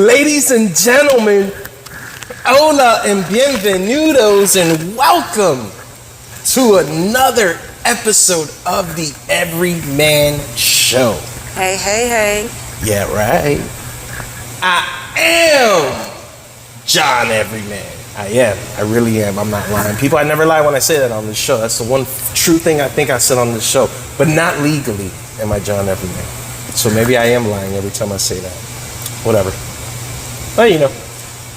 Ladies and gentlemen, hola and bienvenidos and welcome to another episode of the Everyman Show. Hey, hey, hey. Yeah, right. I am John Everyman. I am. I really am. I'm not lying. People, I never lie when I say that on this show. That's the one true thing I think I said on this show. But not legally am I John Everyman. So maybe I am lying every time I say that. Whatever. But you know.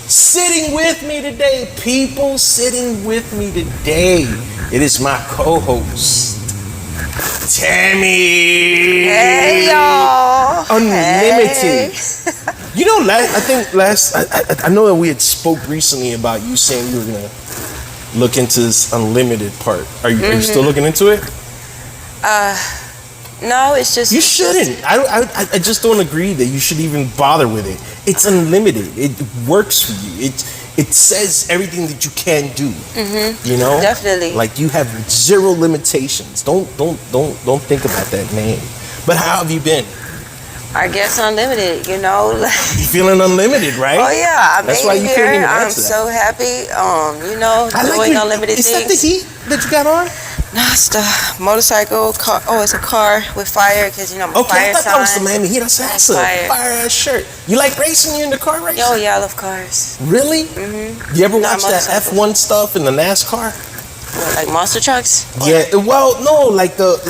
Sitting with me today, people. Sitting with me today. It is my co-host, Tammy. Hey, y'all. Unlimited. Hey. You know, I know that we had spoke recently about you saying you were gonna look into this unlimited part. Are you still looking into it? No, it's just... You shouldn't. I just don't agree that you should even bother with it. It's unlimited. It works for you. It says everything that you can do. You know? Definitely. Like you have zero limitations. Don't think about that name. But how have you been? I guess unlimited, you know. You feeling unlimited, right? Oh yeah, That's why you couldn't even I'm answer that. so happy. You know, doing unlimited things. Is that the heat that you got on? No, it's the motorcycle car. Oh, it's a car with fire because you know my Okay, fire I thought that was the sign. Miami Heat. That's a fire ass shirt. You like racing? You in the car racing? Oh yeah, I love cars. Really? You ever watch that F1 stuff in the NASCAR? What, like monster trucks? Yeah. Well, no, like those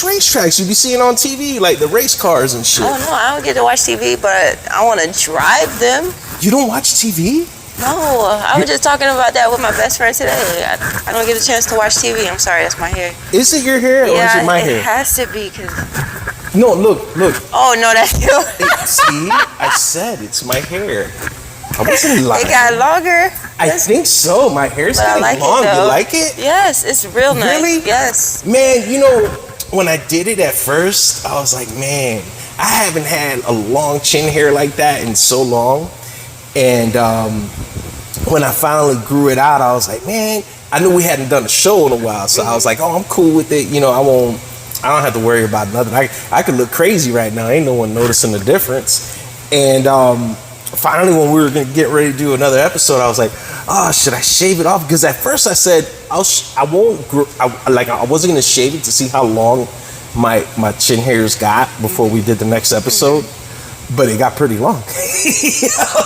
racetracks you be seeing on TV, like the race cars and shit. Oh no, I don't get to watch TV, but I want to drive them. You don't watch TV? No, I was just talking about that with my best friend today. I don't get a chance to watch TV. I'm sorry, that's my hair. Is it your hair or is it my hair? It has to be. No, look. Oh, no, that's you. See, I said it's my hair. I wasn't lying. It got longer. I think so. My hair's getting long. You like it? Yes, it's real nice. Really? Yes. Man, you know, when I did it at first, I was like, man, I haven't had a long chin hair like that in so long. And when I finally grew it out, I was like, man, I knew we hadn't done a show in a while. So I was like, oh, I'm cool with it. You know, I don't have to worry about nothing. I could look crazy right now. Ain't no one noticing the difference. And finally, when we were going to get ready to do another episode, I was like, oh, should I shave it off? Because at first I said, I wasn't going to shave it to see how long my chin hairs got before we did the next episode. But it got pretty long. I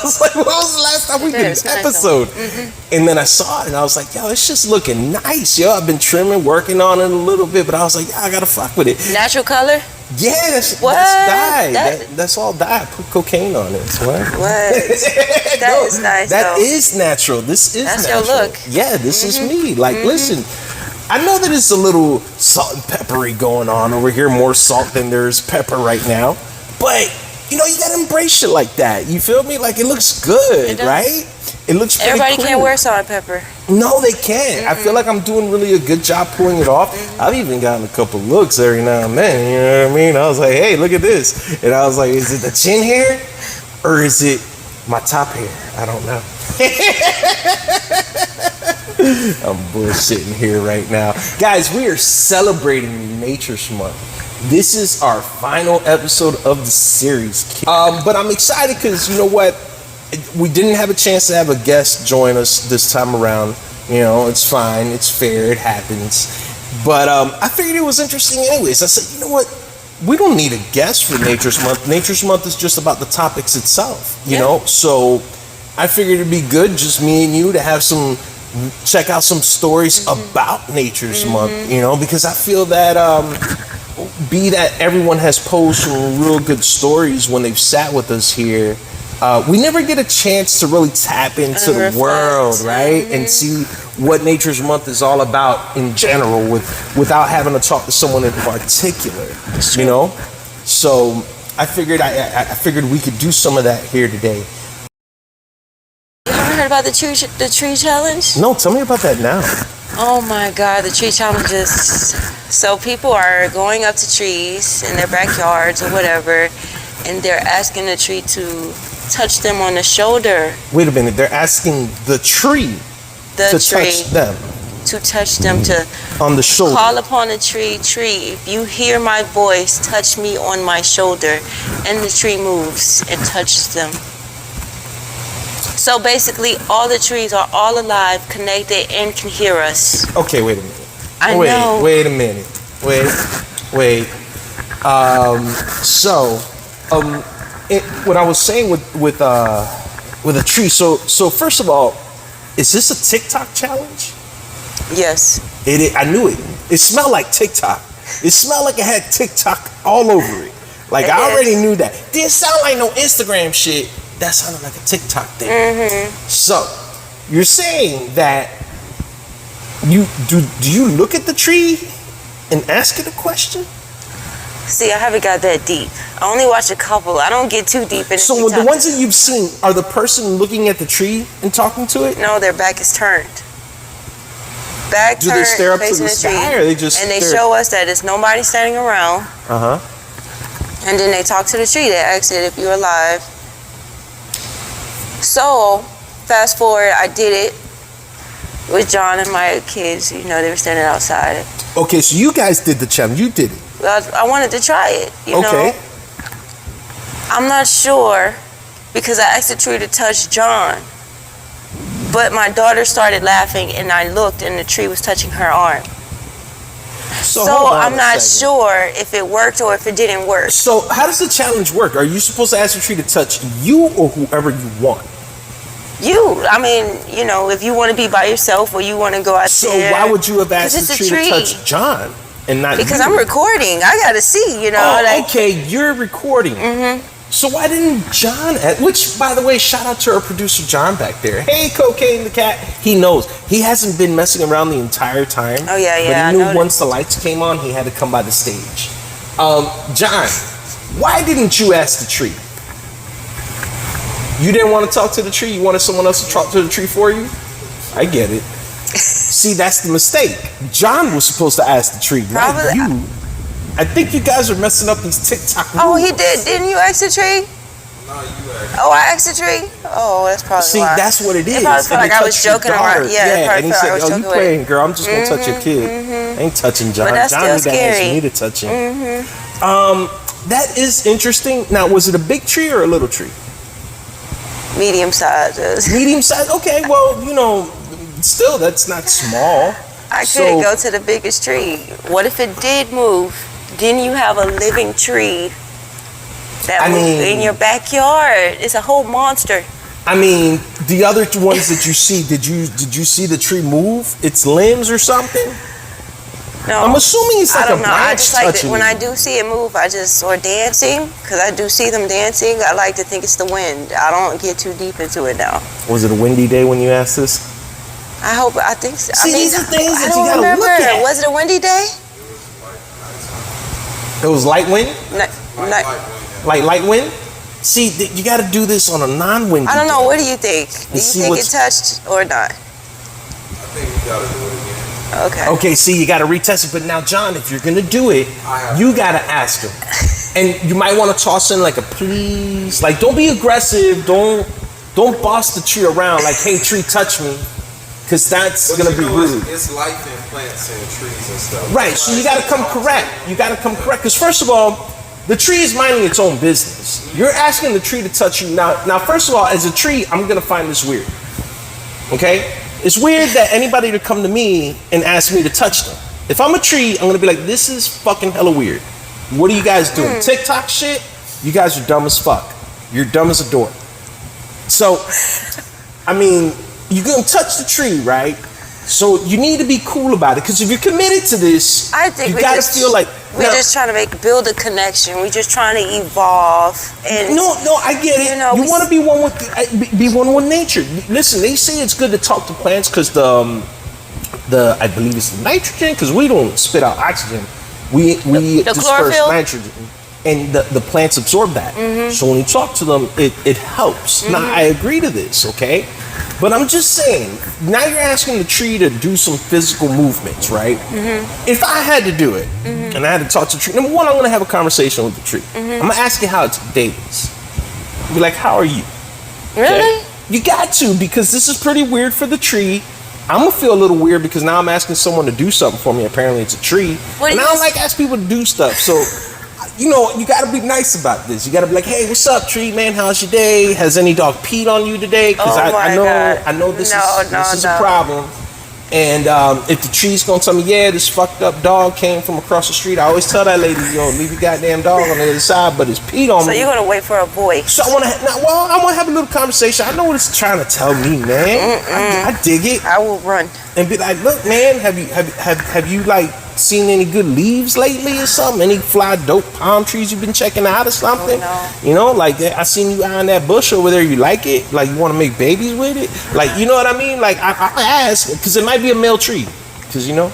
was like, when was the last time we did this episode? And then I saw it and I was like, yo, it's just looking nice, yo. I've been trimming, working on it a little bit, but I was like, yeah, I gotta fuck with it. Natural color? Yeah, that's dye. That's all dye. I put cocaine on it. What? That is nice. That is natural. This is natural. That's your look. Yeah, this is me. Like, listen, I know that it's a little salt and peppery going on over here, more salt than there's pepper right now, but you know, you gotta embrace shit like that. You feel me? Like, it looks good, right? It looks pretty Everybody cool. can't wear salt and pepper. No, they can't. I feel like I'm doing really a good job pulling it off. I've even gotten a couple looks every now and then, you know what I mean? I was like, hey, look at this. And I was like, is it the chin hair or is it my top hair? I don't know. I'm bullshitting here right now. Guys, we are celebrating Nature's Month. This is our final episode of the series. But I'm excited because, you know what? We didn't have a chance to have a guest join us this time around. You know, it's fine. It's fair. It happens. But I figured it was interesting anyways. I said, you know what? We don't need a guest for Nature's Month. Nature's Month is just about the topics itself, you know? So I figured it'd be good, just me and you, to have check out some stories about Nature's Month, you know? Because I feel that... that everyone has posed some real good stories when they've sat with us here. We never get a chance to really tap into the world, right? And see what Nature's Month is all about in general without having to talk to someone in particular, you know? So I figured we could do some of that here today. You ever heard about the tree challenge? No, tell me about that now. Oh my God, the tree challenges. So people are going up to trees in their backyards or whatever, and they're asking the tree to touch them on the shoulder. Wait a minute, they're asking the tree to touch them. To touch them, to On the shoulder. Call upon a tree, if you hear my voice, touch me on my shoulder. And the tree moves and touches them. So basically, all the trees are all alive, connected, and can hear us. Okay, wait a minute. I know. Wait a minute. Wait. What I was saying with a tree. So first of all, is this a TikTok challenge? Yes. I knew it. It smelled like TikTok. It smelled like it had TikTok all over it. Like I already knew that. Didn't sound like no Instagram shit. That sounded like a TikTok thing. Mm-hmm. So you're saying that do you look at the tree and ask it a question? See, I haven't got that deep. I only watch a couple. I don't get too deep in. So the ones that you've seen, are the person looking at the tree and talking to it? No, their back is turned. Do they stare up to the sky, or they just? And they show us that there's nobody standing around. And then they talk to the tree. They ask it if you're alive. So, fast forward, I did it with John and my kids. You know, they were standing outside. Okay, so you guys did the challenge. You did it. I wanted to try it. You know. I'm not sure because I asked the tree to touch John. But my daughter started laughing, and I looked, and the tree was touching her arm. So I'm not sure if it worked or if it didn't work. So how does the challenge work? Are you supposed to ask the tree to touch you or whoever you want? You. I mean, you know, if you want to be by yourself or you want to go out there. So why would you have asked the tree to touch John and not Because you? I'm recording. I got to see, you know. Okay, you're recording. Mm-hmm. So why didn't John, which, by the way, shout out to our producer, John, back there. Hey, Cocaine the Cat. He knows. He hasn't been messing around the entire time. Oh, yeah. But he knew once the lights came on, he had to come by the stage. John, why didn't you ask the tree? You didn't want to talk to the tree? You wanted someone else to talk to the tree for you? I get it. See, that's the mistake. John was supposed to ask the tree, not you. I think you guys are messing up these TikTok rules. Oh, he did. Didn't you ask the tree? No, you asked. Oh, I asked the tree? Oh, that's probably why. See, that's what it is. It probably felt like I was joking around. Yeah, and he said, "Oh, you playing, girl? I'm just gonna touch your kid. I ain't touching John. But that's John still scary. Me to touch him." That is interesting. Now, was it a big tree or a little tree? Medium size. Medium size. Okay, well, you know, still that's not small. I couldn't go to the biggest tree. What if it did move? Then you have a living tree that moved in your backyard. It's a whole monster. I mean, the other ones that you see, did you see the tree move its limbs or something? No, I'm assuming it's like I don't know. I branch just like touching when you. I do see it move, or dancing, because I do see them dancing. I like to think it's the wind. I don't get too deep into it now. Was it a windy day when you asked this? I think so. See, these are things that I you gotta remember. look at. Was it a windy day? It was light wind? Light wind? See, you got to do this on a non-windy I don't know. day. What do you think? Do you think it touched or not? I think we gotta do it again. Okay. Okay, see, you got to retest it. But now, John, if you're going to do it, you got to ask him. And you might want to toss in like a please. Like, don't be aggressive. Don't boss the tree around like, hey, tree, touch me. Because that's going to be rude. It's life in plants and trees and stuff. Right, so you got to come correct. You got to come correct. Because first of all, the tree is minding its own business. You're asking the tree to touch you. Now, first of all, as a tree, I'm going to find this weird. Okay? It's weird that anybody to come to me and ask me to touch them. If I'm a tree, I'm going to be like, this is fucking hella weird. What are you guys doing? TikTok shit? You guys are dumb as fuck. You're dumb as a door. So, I mean, you're going to touch the tree, right? So you need to be cool about it, because if you're committed to this, I think you gotta feel like we're just trying to build a connection. We're just trying to evolve. And no, I get it. You want to be one with nature. Listen, they say it's good to talk to plants because I believe it's the nitrogen, because we don't spit out oxygen. We disperse chlorophyll? nitrogen, and the plants absorb that. Mm-hmm. So when you talk to them, it helps. Mm-hmm. Now I agree to this, okay? But I'm just saying, now you're asking the tree to do some physical movements, right? Mm-hmm. If I had to do it, and I had to talk to the tree, number one, I'm going to have a conversation with the tree. I'm going to ask you how its day is. Be like, how are you? Really? Okay? You got to, because this is pretty weird for the tree. I'm gonna feel a little weird because now I'm asking someone to do something for me. Apparently it's a tree. And I don't like asking people to do stuff. So, you know, you gotta be nice about this. You gotta be like, hey, what's up, tree man? How's your day? Has any dog peed on you today? Because I know this is a problem. And if the tree's gonna tell me, yeah, this fucked up dog came from across the street, I always tell that lady, yo, leave your goddamn dog on the other side, but it's peed on me. So you're gonna wait for a voice. So I wanna have a little conversation. I know what it's trying to tell me, man. I dig it. I will run. And be like, look, man, have you like seen any good leaves lately or something? Any fly dope palm trees you've been checking out or something? Oh, no. You know, like I seen you eyeing that bush over there. You like it? Like you want to make babies with it? Like, you know what I mean? Like I ask because it might be a male tree. Because you know,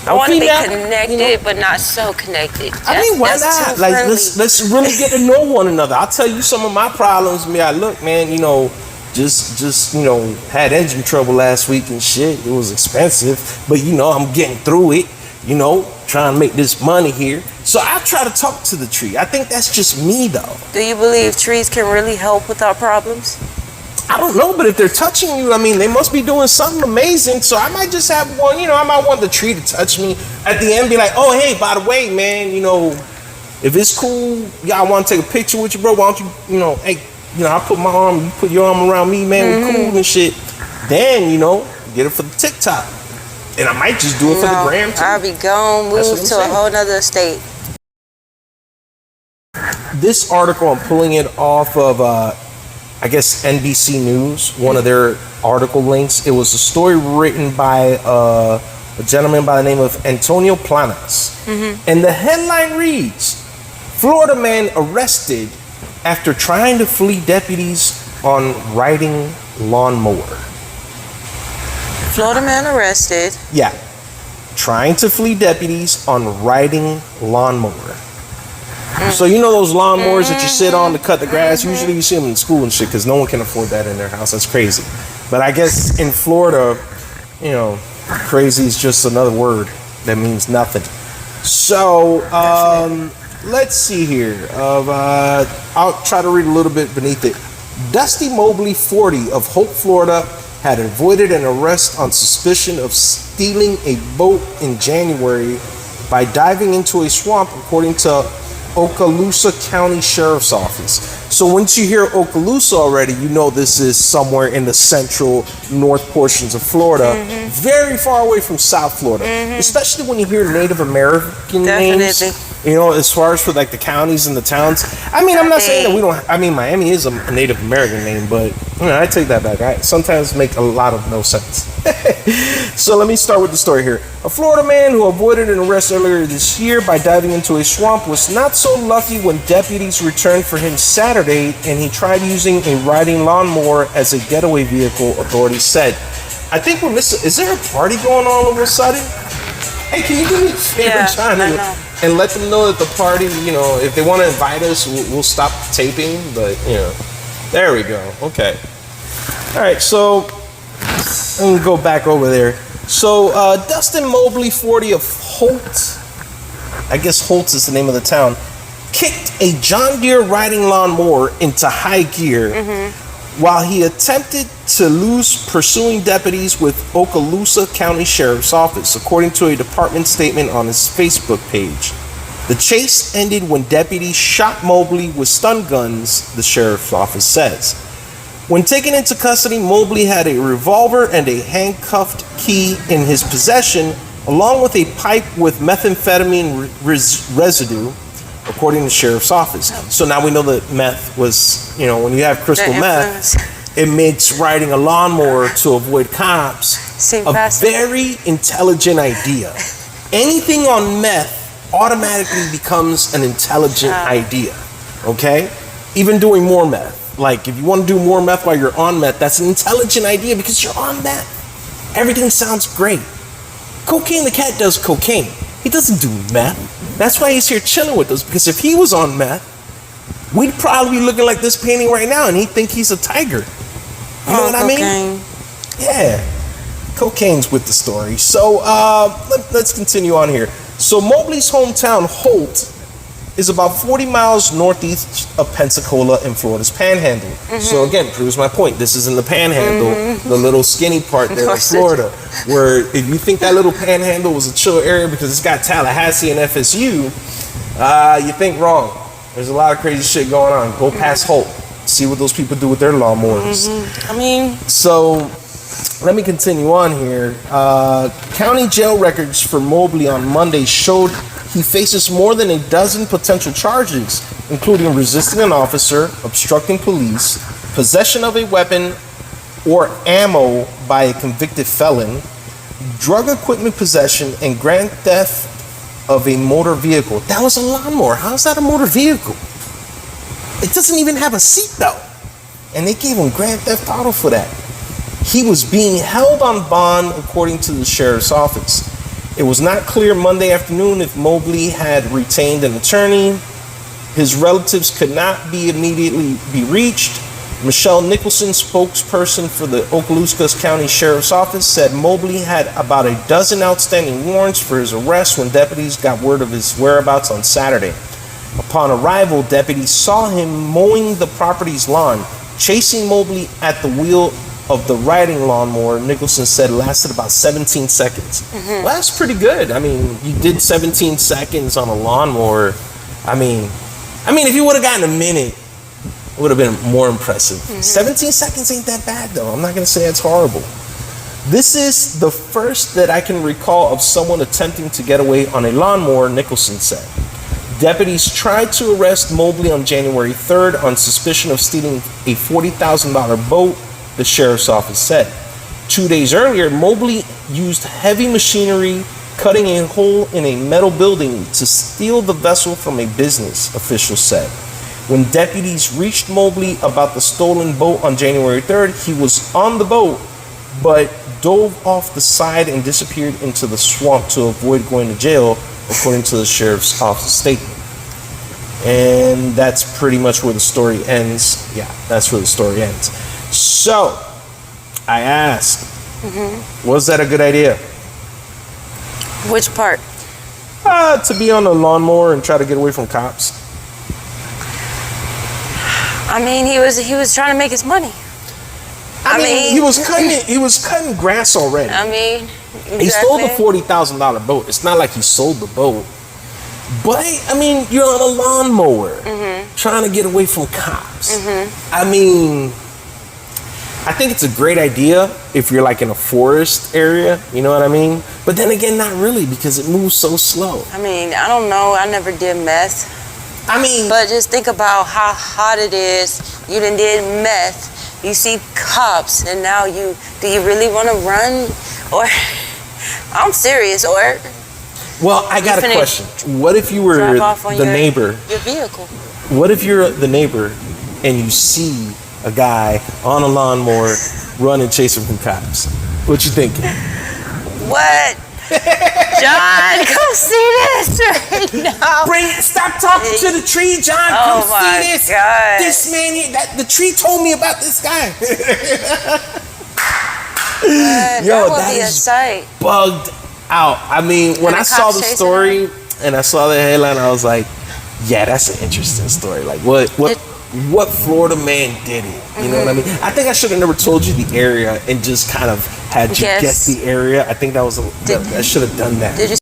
I want to be connected, but not so connected. I mean, why not? Like let's really get to know one another. I'll tell you some of my problems. Be like, look, man, you know. Just you know, had engine trouble last week and shit. It was expensive, but you know, I'm getting through it. You know, trying to make this money here. So I try to talk to the tree. I think that's just me, though. Do you believe trees can really help with our problems? I don't know, but if they're touching you, I mean, they must be doing something amazing. So I might just have one. You know, I might want the tree to touch me at the end. Be like, oh, hey, by the way, man, you know, if it's cool, y'all want to take a picture with you, bro? Why don't you know, hey. You know, I put my arm, you put your arm around me, man, we cool and shit. Then, you know, get it for the TikTok. And I might just do it for the gram too. I'll be gone, move to a whole nother state. This article, I'm pulling it off of, I guess, NBC News, one of their article links. It was a story written by a gentleman by the name of Antonio Planas. And the headline reads, Florida man arrested after trying to flee deputies on riding lawnmower. Florida man arrested. Yeah. Trying to flee deputies on riding lawnmower. So you know those lawnmowers that you sit on to cut the grass? Usually you see them in school and shit because no one can afford that in their house. That's crazy. But I guess in Florida, you know, crazy is just another word that means nothing. So, let's see here. I'll try to read a little bit beneath it. Dusty Mobley, 40, of Hope, Florida, had avoided an arrest on suspicion of stealing a boat in January by diving into a swamp, according to Okaloosa County Sheriff's Office. So once you hear Okaloosa already, you know this is somewhere in the central north portions of Florida, very far away from South Florida, especially when you hear Native American names. You know, as far as for like the counties and the towns. I mean, I'm not saying that we don't. I mean, Miami is a Native American name, but you know, I take that back. I sometimes make a lot of no sense. So let me start with the story here. A Florida man who avoided an arrest earlier this year by diving into a swamp was not so lucky when deputies returned for him Saturday, and he tried using a riding lawnmower as a getaway vehicle, authorities said. I think we're missing. Is there a party going on all of a sudden? Hey, can you do me a favor, John, and let them know that the party, you know, if they want to invite us, we'll stop taping. But, you know, there we go. Okay. All right, so I'm going to go back over there. So Dustin Mobley, 40, of Holt, I guess Holt is the name of the town, kicked a John Deere riding lawnmower into high gear while he attempted to lose pursuing deputies with Okaloosa County Sheriff's Office, according to a department statement on his Facebook page. The chase ended when deputies shot Mobley with stun guns, the sheriff's office says. When taken into custody, Mobley had a revolver and a handcuffed key in his possession, along with a pipe with methamphetamine residue, according to the sheriff's office. So now we know that meth was, you know, when you have crystal meth, it makes riding a lawnmower to avoid cops a very intelligent idea. Anything on meth automatically becomes an intelligent idea, okay? Even doing more meth. Like, if you want to do more meth while you're on meth, that's an intelligent idea because you're on meth. Everything sounds great. Cocaine, the cat does cocaine. He doesn't do meth. That's why he's here chilling with us, because if he was on meth, we'd probably be looking like this painting right now, and he'd think he's a tiger. You know what I mean? Yeah. Cocaine's with the story. So let's continue on here. So Mobley's hometown, Holt, is about 40 miles northeast of Pensacola in Florida's Panhandle. So again, proves my point. This is in the Panhandle, the little skinny part there in Florida, where if you think that little Panhandle was a chill area because it's got Tallahassee and FSU, you think wrong. There's a lot of crazy shit going on. Go past Hope. See what those people do with their lawnmowers. So let me continue on here. County jail records for Mobley on Monday showed he faces more than a dozen potential charges, including resisting an officer, obstructing police, possession of a weapon or ammo by a convicted felon, drug equipment possession, and grand theft of a motor vehicle. That was a lawnmower. How's that a motor vehicle? It doesn't even have a seatbelt. And they gave him grand theft auto for that. He was being held on bond according to the sheriff's office. It was not clear Monday afternoon if Mobley had retained an attorney. His relatives could not be immediately be reached. Michelle Nicholson, spokesperson for the Okaloosa County Sheriff's Office, said Mobley had about a dozen outstanding warrants for his arrest when deputies got word of his whereabouts on Saturday. Upon arrival, deputies saw him mowing the property's lawn, chasing Mobley at the wheel of the riding lawnmower. Nicholson said lasted about 17 seconds. Well, that's pretty good. I mean, you did 17 seconds on a lawnmower. I mean, if you would have gotten a minute, it would have been more impressive. 17 seconds ain't that bad, though. I'm not going to say it's horrible. This is the first that I can recall of someone attempting to get away on a lawnmower, Nicholson said. Deputies tried to arrest Mobley on January 3rd on suspicion of stealing a $40,000 boat, the sheriff's office said. 2 days earlier, Mobley used heavy machinery cutting a hole in a metal building to steal the vessel from a business, officials said. When deputies reached Mobley about the stolen boat on January 3rd, he was on the boat, but dove off the side and disappeared into the swamp to avoid going to jail, according to the sheriff's office statement. And that's pretty much where the story ends. Yeah, that's where the story ends. So, I asked, was that a good idea? Which part? To be on a lawnmower and try to get away from cops. I mean, he was trying to make his money. I mean, he was cutting grass already. I mean, exactly. He stole the $40,000 boat. It's not like he sold the boat. But, I mean, you're on a lawnmower trying to get away from cops. I mean, I think it's a great idea if you're like in a forest area, you know what I mean? But then again, not really, because it moves so slow. I mean, I don't know. I never did meth. I mean, but just think about how hot it is. You done did meth. You see cops, and now do you really want to run? Or, I'm serious, or... Well, I got a question. What if you were the neighbor? Your vehicle. What if you're the neighbor and you see a guy on a lawnmower running, chasing from cops? What you thinking? What? John, come see this right now. Stop talking to the tree, John. Come see this. God. This man here, the tree told me about this guy. Yo, that is sight. Bugged out. I mean, when I saw the story and I saw the headline, I was like, yeah, that's an interesting story. Like, what Florida man did it? You know what I mean? I think I should have never told you the area and just kind of had you guess the area. I think I should have done that.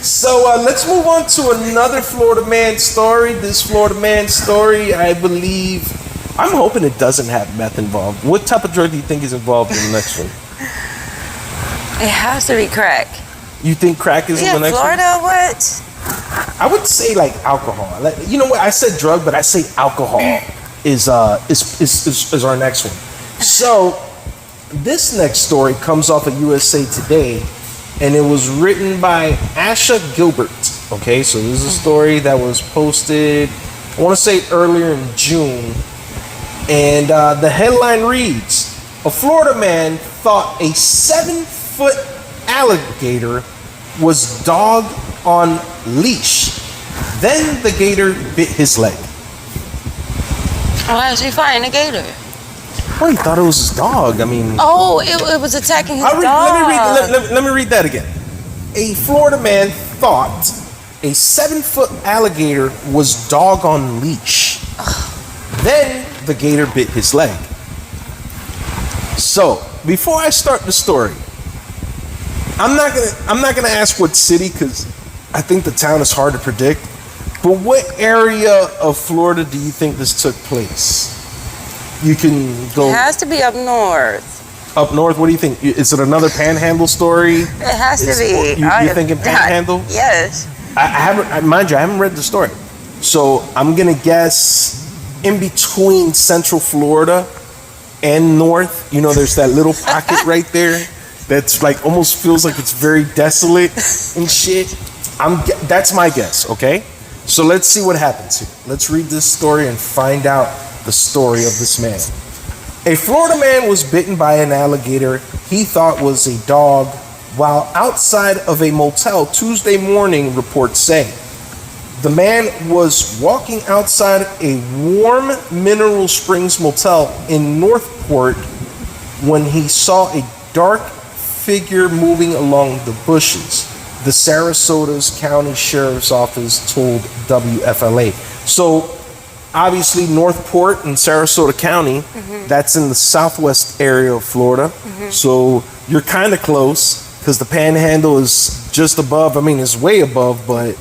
So let's move on to another Florida man story. This Florida man story, I'm hoping it doesn't have meth involved. What type of drug do you think is involved in the next one? It has to be crack. You think crack is in the next Florida, one? what? I would say like alcohol. You know what? I said drug, but I say alcohol is our next one. So this next story comes off of USA Today, and it was written by Asha Gilbert. Okay, so this is a story that was posted, I want to say earlier in June, and the headline reads: a Florida man thought a 7-foot alligator was dog on leash. Then the gator bit his leg. Why is he fighting a gator? Well, he thought it was his dog. I mean... Oh, it was attacking his dog. Let me read that again. A Florida man thought a 7-foot alligator was dog on leash. Then the gator bit his leg. So, before I start the story, I'm not gonna ask what city, because I think the town is hard to predict. But what area of Florida do you think this took place? You can go. It has to be up north. Up north, what do you think? Is it another Panhandle story? It has to be. You're thinking Panhandle? Yes. I haven't, mind you, I haven't read the story. So I'm gonna guess in between Central Florida and North. You know, there's that little pocket right there that's like almost feels like it's very desolate and shit. That's my guess. Okay, so let's see what happens here. Let's read this story and find out the story of this man. A Florida man was bitten by an alligator he thought was a dog while outside of a motel Tuesday morning, reports say. The man was walking outside a warm Mineral Springs motel in Northport when he saw a dark figure moving along the bushes, the Sarasota County Sheriff's Office told WFLA. So, obviously, Northport in Sarasota County, that's in the southwest area of Florida. So you're kind of close, because the Panhandle is just above. I mean, it's way above, but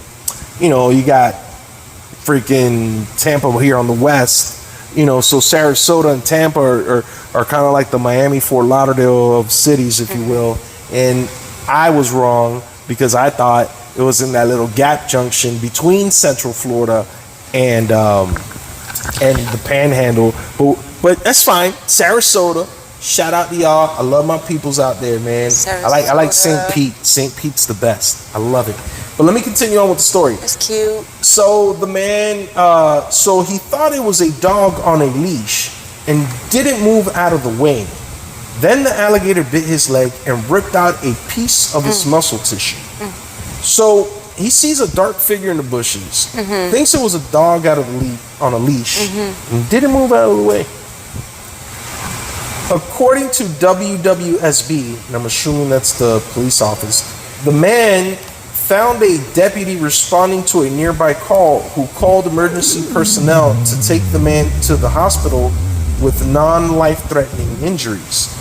you know, you got freaking Tampa here on the west. You know, so Sarasota and Tampa are kind of like the Miami, Fort Lauderdale of cities, if you will. And I was wrong, because I thought it was in that little gap junction between Central Florida and the Panhandle, but that's fine. Sarasota, shout out to y'all. I love my peoples out there, man. I like St. Pete. St. Pete's the best. I love it. But let me continue on with the story. That's cute. So the man, so he thought it was a dog on a leash and didn't move out of the way. Then the alligator bit his leg and ripped out a piece of his muscle tissue. So he sees a dark figure in the bushes, thinks it was a dog out of on a leash, and didn't move out of the way. According to WWSB, and I'm assuming that's the police office, the man found a deputy responding to a nearby call who called emergency personnel to take the man to the hospital with non-life-threatening injuries.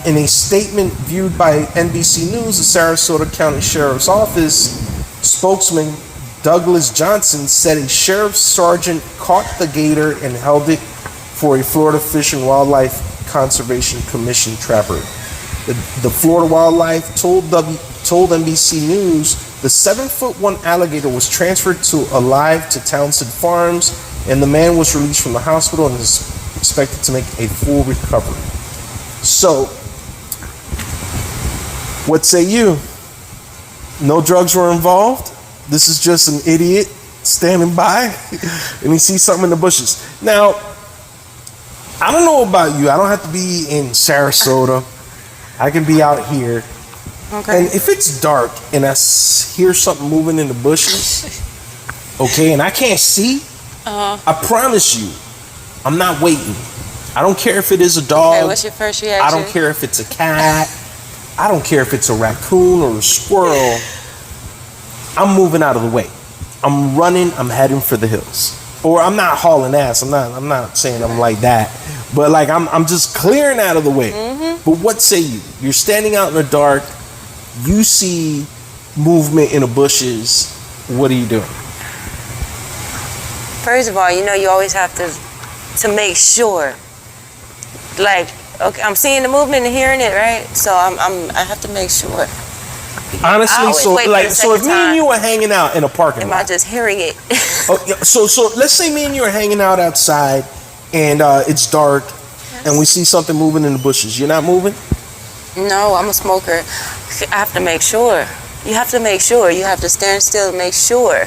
In a statement viewed by NBC News, the Sarasota County Sheriff's Office spokesman Douglas Johnson said a sheriff's sergeant caught the gator and held it for a Florida Fish and Wildlife Conservation Commission trapper. The Florida Wildlife told NBC News the 7'1" alligator was transferred to Alive to Townsend Farms, and the man was released from the hospital and is expected to make a full recovery. So, what say you? No drugs were involved? This is just an idiot standing by and he sees something in the bushes. Now, I don't know about you. I don't have to be in Sarasota. I can be out here. Okay. And if it's dark and I hear something moving in the bushes, okay, and I can't see, I promise you, I'm not waiting. I don't care if it is a dog. Okay, what's your first reaction? I don't care if it's a cat. I don't care if it's a raccoon or a squirrel. I'm moving out of the way. I'm running. I'm heading for the hills. Or I'm not hauling ass. I'm not saying I'm like that. But like I'm just clearing out of the way. But what say you? You're standing out in the dark. You see movement in the bushes. What are you doing? First of all, you know you always have to make sure. Like, okay, I'm seeing the movement and hearing it, right? So I have to make sure. Honestly, so if me and you are hanging out in a parking lot, am I just hearing it? So let's say me and you are hanging out outside, and it's dark, and we see something moving in the bushes. You're not moving? No, I'm a smoker. I have to make sure. You have to make sure. You have to stand still and make sure.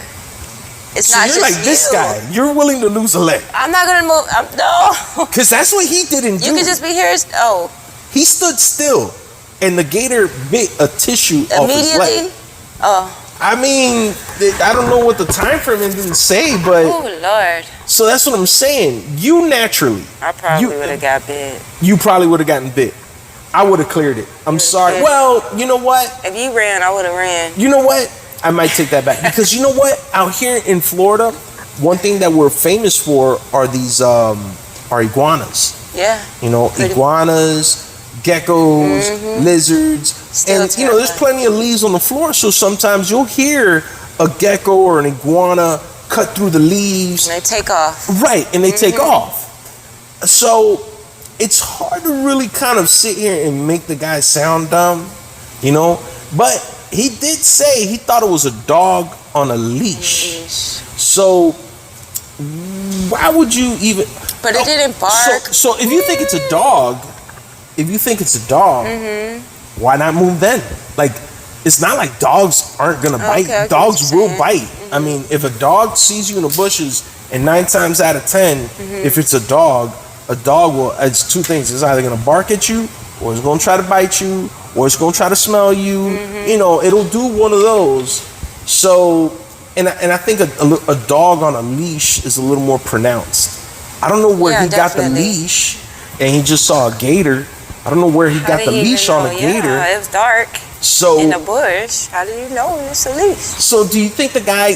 It's so not you're just like this guy. You're willing to lose a leg. I'm not gonna move. No. Because that's what he didn't do. You could just be here. Oh. He stood still, and the gator bit a tissue off his leg. Oh. I mean, I don't know what the time frame it didn't say, but. Oh Lord. So that's what I'm saying. You naturally. I probably would have got bit. You probably would have gotten bit. I would have cleared it. I'm sorry. Well, you know what? If you ran, I would have ran. You know what? I might take that back because you know what? Out here in Florida, one thing that we're famous for are these are iguanas. Yeah. You know, iguanas, geckos, lizards, Still and you know, there's plenty of leaves on the floor. So sometimes you'll hear a gecko or an iguana cut through the leaves. And they take off. Right, and they take off. So it's hard to really kind of sit here and make the guy sound dumb, you know. But he did say he thought it was a dog on a leash. So why would you even? But it didn't bark. So if you think it's a dog, why not move then? Like, it's not like dogs aren't gonna bite. Okay, Dogs will bite. I mean, if a dog sees you in the bushes, and 9 times out of 10, if it's a dog will. It's two things. It's either gonna bark at you, or it's gonna try to bite you, or it's gonna try to smell you. You know, it'll do one of those. So, and I think a dog on a leash is a little more pronounced. I don't know where he got the leash, and he just saw a gator. I don't know where he got the leash on a gator. Yeah, it was dark. So in the bush, how do you know it's a leash? So do you think the guy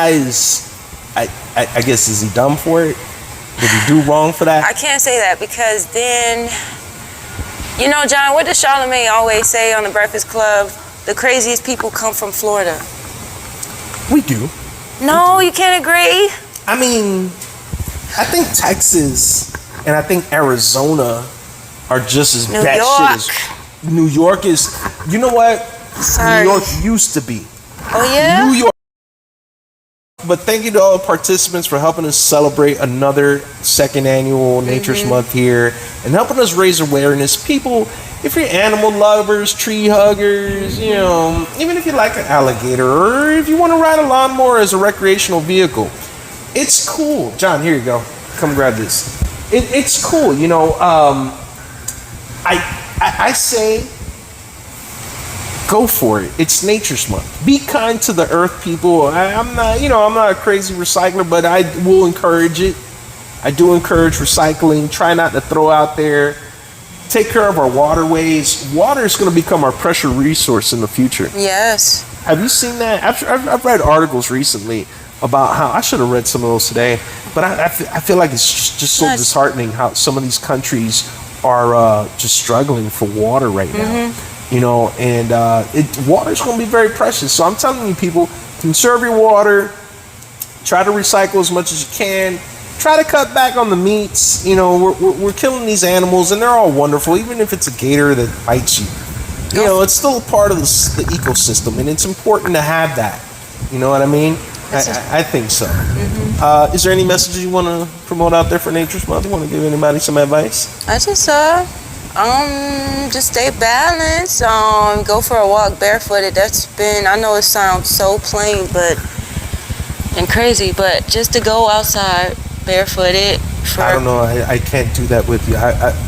is? I guess, is he dumb for it? Did he do wrong for that? I can't say that because then, you know, John, what does Charlamagne always say on the Breakfast Club? The craziest people come from Florida. We do. No, you can't agree. I mean, I think Texas and I think Arizona are just as bad shit as New York is. You know what? Sorry. New York used to be. Oh yeah? New York. But thank you to all the participants for helping us celebrate another second annual Nature's Month here and helping us raise awareness. People, if you're animal lovers, tree huggers, you know, even if you like an alligator or if you want to ride a lawnmower as a recreational vehicle, it's cool. John, here you go. Come grab this. It's cool, you know. I say go for it. It's Nature's Month. Be kind to the earth, people. I'm not a crazy recycler, but I will encourage it. I do encourage recycling. Try not to throw out there. Take care of our waterways. Water is going to become our precious resource in the future. Yes. Have you seen that? I've read articles recently about how, I should have read some of those today, but I feel like it's just so disheartening how some of these countries are just struggling for water right now. You know, and water's going to be very precious. So I'm telling you, people, conserve your water. Try to recycle as much as you can. Try to cut back on the meats. You know, we're killing these animals, and they're all wonderful. Even if it's a gator that bites you, you know, it's still a part of the ecosystem, and it's important to have that. You know what I mean? I think so. Is there any messages you want to promote out there for Nature's Month? You want to give anybody some advice? I just stay balanced. Go for a walk barefooted. I know it sounds so plain and crazy, but just to go outside barefooted. I don't know. I can't do that with you.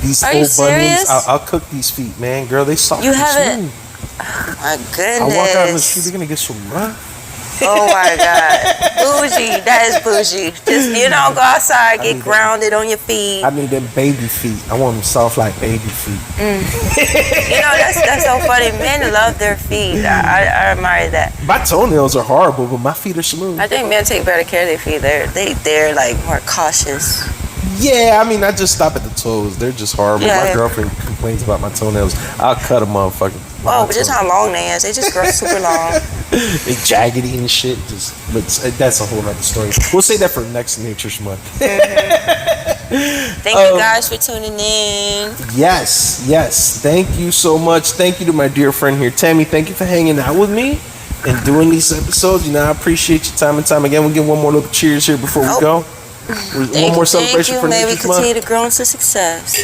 These Are old you serious? bunions, I'll cook these feet, man. Girl, they soft. You haven't. Oh, my goodness. I walk out in the street, they're gonna get so rough. Oh my God, bougie. That is bougie. Just go outside, get grounded on your feet. I need them baby feet. I want them soft like baby feet. That's so funny. Men love their feet. I admire that. My toenails are horrible, but my feet are smooth. I think men take better care of their feet. They're like more cautious. Yeah, I mean, I just stop at the toes. They're just horrible. My girlfriend complains about my toenails. I'll cut a motherfucker. Oh, but just how long they is. They just grow super long. They jaggedy and shit. But that's a whole other story. We'll say that for next Nature's Month. Thank you guys for tuning in. Yes. Thank you so much. Thank you to my dear friend here, Tammy. Thank you for hanging out with me and doing these episodes. I appreciate your time and time again. We'll give one more little cheers here before we go. One more celebration for May we Nature's Month. continue to grow into success.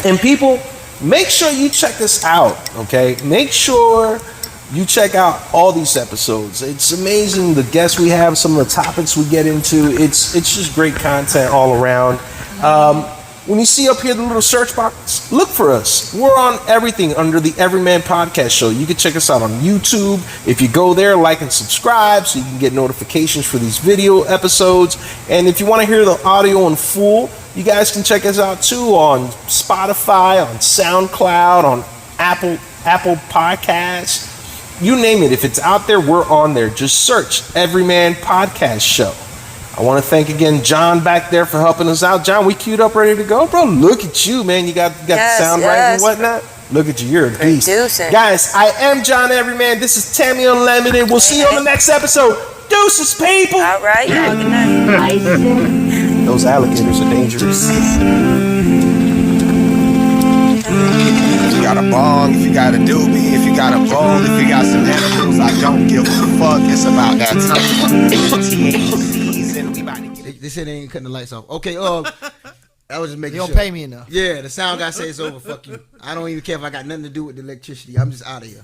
And people, make sure you check us out, okay? Make sure you check out all these episodes. It's amazing the guests we have, some of the topics we get into. It's just great content all around. When you see up here the little search box, look for us. We're on everything under the Everyman Podcast Show. You can check us out on YouTube. If you go there, like and subscribe so you can get notifications for these video episodes. And if you want to hear the audio in full, you guys can check us out too on Spotify, on SoundCloud, on Apple Apple Podcasts, you name it. If it's out there, we're on there. Just search Everyman Podcast Show. I want to thank again John back there for helping us out. John, we queued up, ready to go, bro. Look at you, man. You got the sound right and whatnot. Look at you. You're a beast. Guys, I am John Everyman. This is Tammy Unlimited. We'll see you on the next episode. Deuces, people. All right. Y'all, good night. Those alligators are dangerous. If you got a bong, if you got a doobie, if you got a bowl, if you got some animals, I don't give a fuck. It's about that time. They said they ain't cutting the lights off. Okay, I was just making You sure. don't pay me enough. Yeah, the sound guy says it's over. Fuck you. I don't even care if I got nothing to do with the electricity. I'm just out of here.